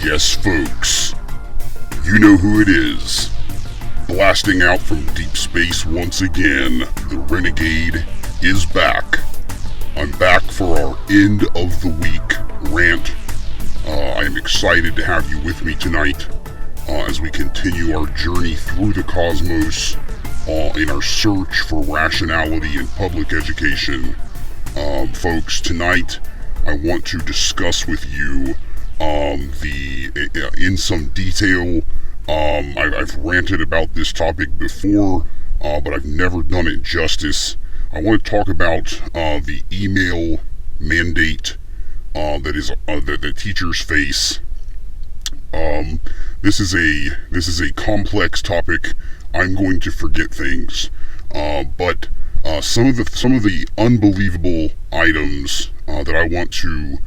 Yes, folks, you know who it is. Blasting out from deep space once again, the Renegade is back. I'm back for our end of the week rant. I'm excited to have you with me tonight as we continue our journey through the cosmos in our search for rationality in public education. Folks, tonight I want to discuss with you in some detail. I've ranted about this topic before, but I've never done it justice. I want to talk about the email mandate that teachers face. This is a complex topic. I'm going to forget things, but some of the unbelievable items that I want to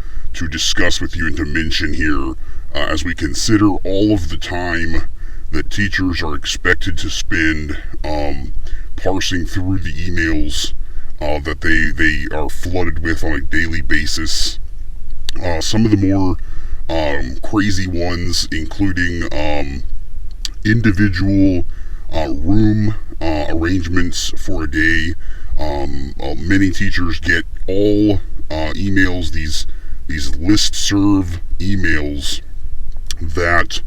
discuss with you and to mention here as we consider all of the time that teachers are expected to spend parsing through the emails that they are flooded with on a daily basis. Some of the more crazy ones, including individual room arrangements for a day. Many teachers get all emails, these listserv emails that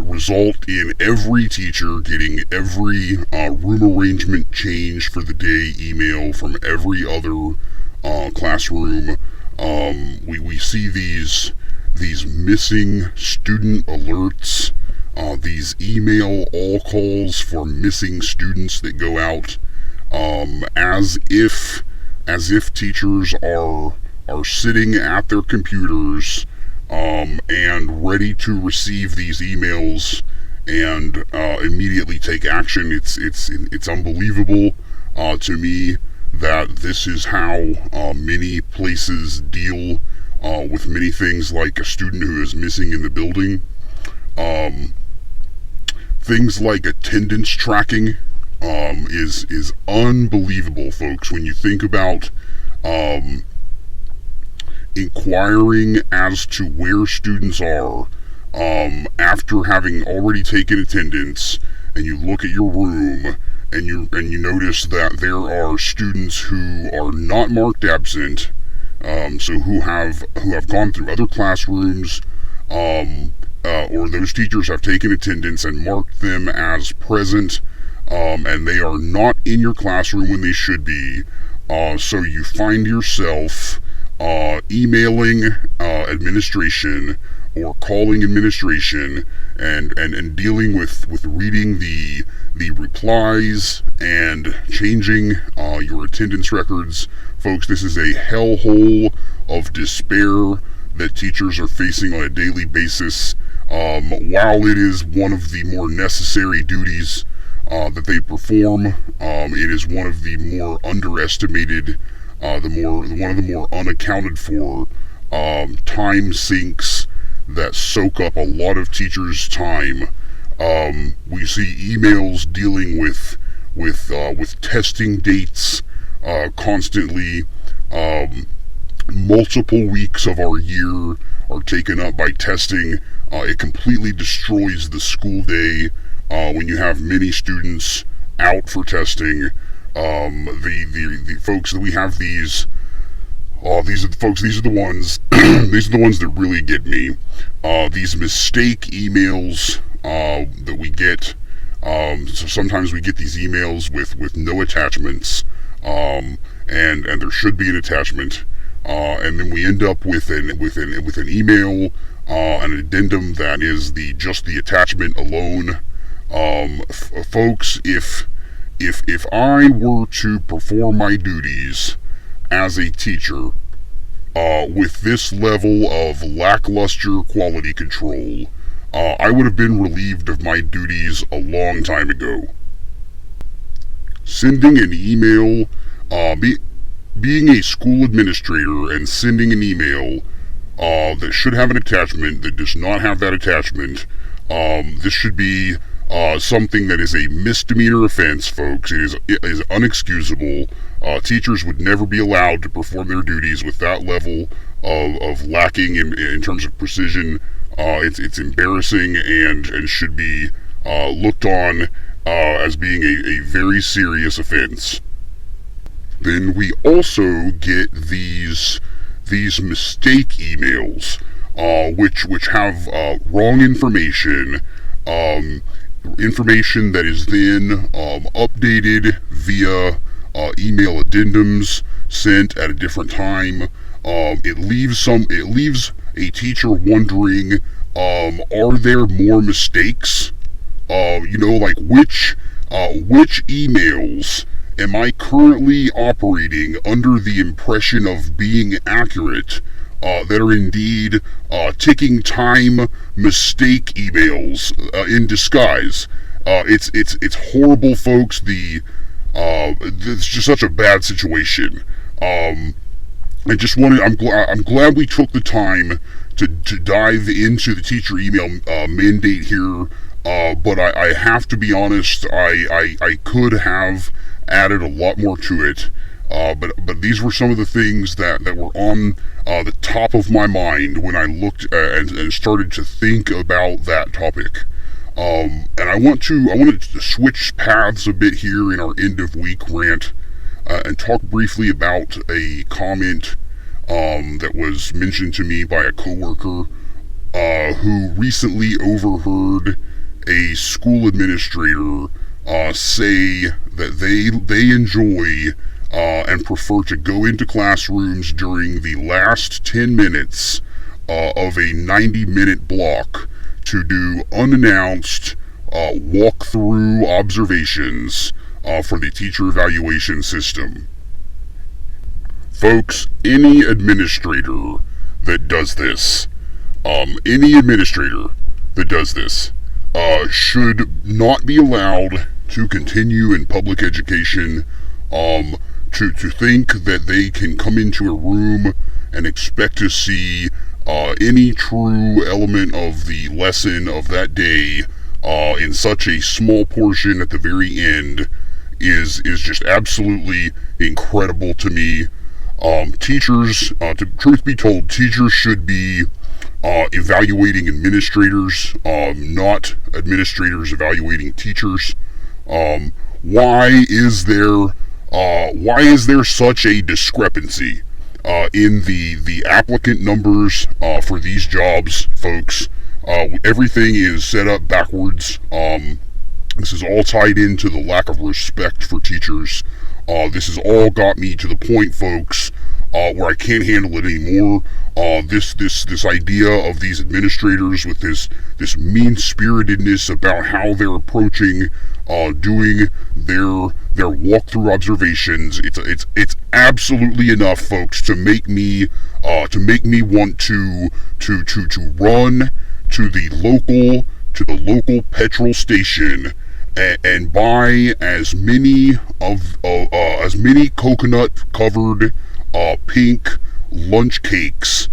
result in every teacher getting every room arrangement change for the day email from every other classroom. We see these missing student alerts, these email all calls for missing students that go out, as if teachers are sitting at their computers and ready to receive these emails and immediately take action. It's unbelievable to me that this is how many places deal with many things, like a student who is missing in the building. Things like attendance tracking is unbelievable, folks, when you think about inquiring as to where students are after having already taken attendance, and you look at your room and you notice that there are students who are not marked absent, so who have gone through other classrooms, or those teachers have taken attendance and marked them as present, and they are not in your classroom when they should be. So you find yourself emailing administration or calling administration and dealing with reading the replies and changing your attendance records. Folks, this is a hellhole of despair that teachers are facing on a daily basis. While it is one of the more necessary duties that they perform, it is one of the more underestimated, one of the more unaccounted for time sinks that soak up a lot of teachers' time. We see emails dealing with testing dates constantly. Multiple weeks of our year are taken up by testing. It completely destroys the school day when you have many students out for testing. The folks that we have these are the ones these are the ones that really get me. These mistake emails that we get. So sometimes we get these emails with no attachments, and there should be an attachment, and then we end up with an email, an addendum that is just the attachment alone. Folks, if I were to perform my duties as a teacher with this level of lackluster quality control, I would have been relieved of my duties a long time ago. Sending an email, being a school administrator and sending an email that should have an attachment that does not have that attachment, this should be something that is a misdemeanor offense, folks. It is unexcusable. Teachers would never be allowed to perform their duties with that level of lacking in terms of precision. It's embarrassing and should be looked on as being a very serious offense. Then we also get these mistake emails, which have wrong information, information that is then updated via email addendums sent at a different time. It leaves a teacher wondering, are there more mistakes? Like which emails am I currently operating under the impression of being accurate, that are indeed ticking time mistake emails in disguise? It's horrible, folks. It's just such a bad situation. I'm glad we took the time to dive into the teacher email mandate here. But I have to be honest, I could have added a lot more to it. But these were some of the things that were on the top of my mind when I looked and started to think about that topic. And I want to switch paths a bit here in our end of week rant, and talk briefly about a comment that was mentioned to me by a coworker who recently overheard a school administrator say that they enjoy and prefer to go into classrooms during the last 10 minutes of a 90-minute block to do unannounced walk-through observations for the teacher evaluation system. Folks, any administrator that does this, should not be allowed to continue in public education, to think that they can come into a room and expect to see any true element of the lesson of that day in such a small portion at the very end is just absolutely incredible to me. Teachers, truth be told, teachers should be evaluating administrators, not administrators evaluating teachers. Why is there such a discrepancy in the applicant numbers for these jobs, folks? Everything is set up backwards. This is all tied into the lack of respect for teachers. This has all got me to the point, folks, where I can't handle it anymore. This idea of these administrators with this mean-spiritedness about how they're approaching doing their walkthrough observations. It's absolutely enough, folks, to make me want to run to the local petrol station and buy as many coconut covered pink lunch cakes,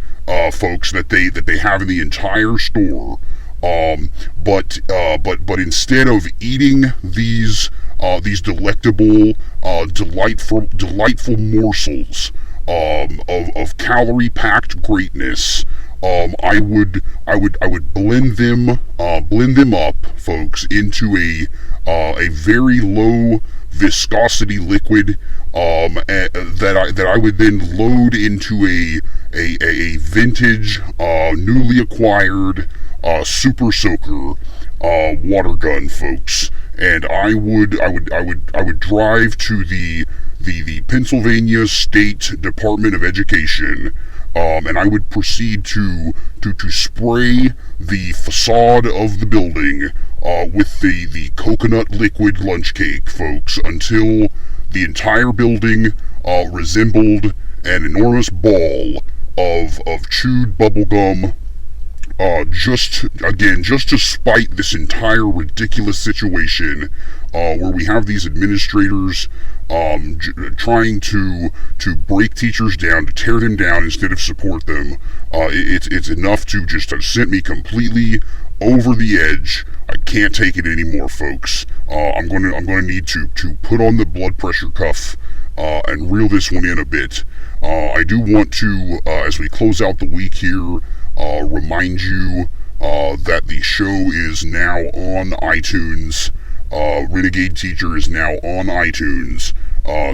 folks, that they have in the entire store. But instead of eating these delectable, delightful morsels of calorie-packed greatness, I would blend them up, folks, into a very low viscosity liquid that I would then load into a vintage, newly acquired super soaker water gun, folks, and I would drive to the Pennsylvania State Department of Education, and I would proceed to spray the facade of the building with the coconut liquid lunch cake, folks, until the entire building resembled an enormous ball of chewed bubblegum, just to spite this entire ridiculous situation where we have these administrators trying to break teachers down, to tear them down instead of support them. It's enough to just send me completely over the edge. I can't take it anymore, folks. I'm going to need to put on the blood pressure cuff and reel this one in a bit. I do want to, as we close out the week here, remind you that the show is now on iTunes. Renegade Teacher is now on iTunes.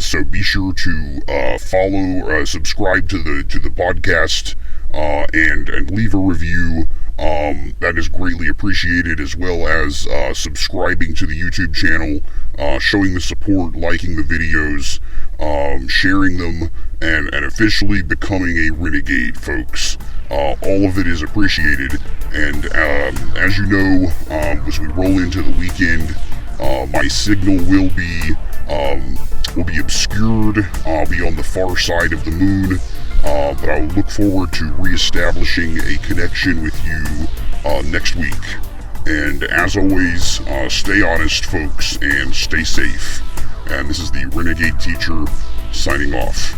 So be sure to follow, subscribe to the podcast, and leave a review. That is greatly appreciated, as well as subscribing to the YouTube channel, showing the support, liking the videos, sharing them, and officially becoming a Renegade, folks. All of it is appreciated, and as you know, as we roll into the weekend, my signal will be obscured. I'll be on the far side of the moon, but I will look forward to reestablishing a connection with you next week. And as always, stay honest, folks, and stay safe. And this is the Renegade Teacher signing off.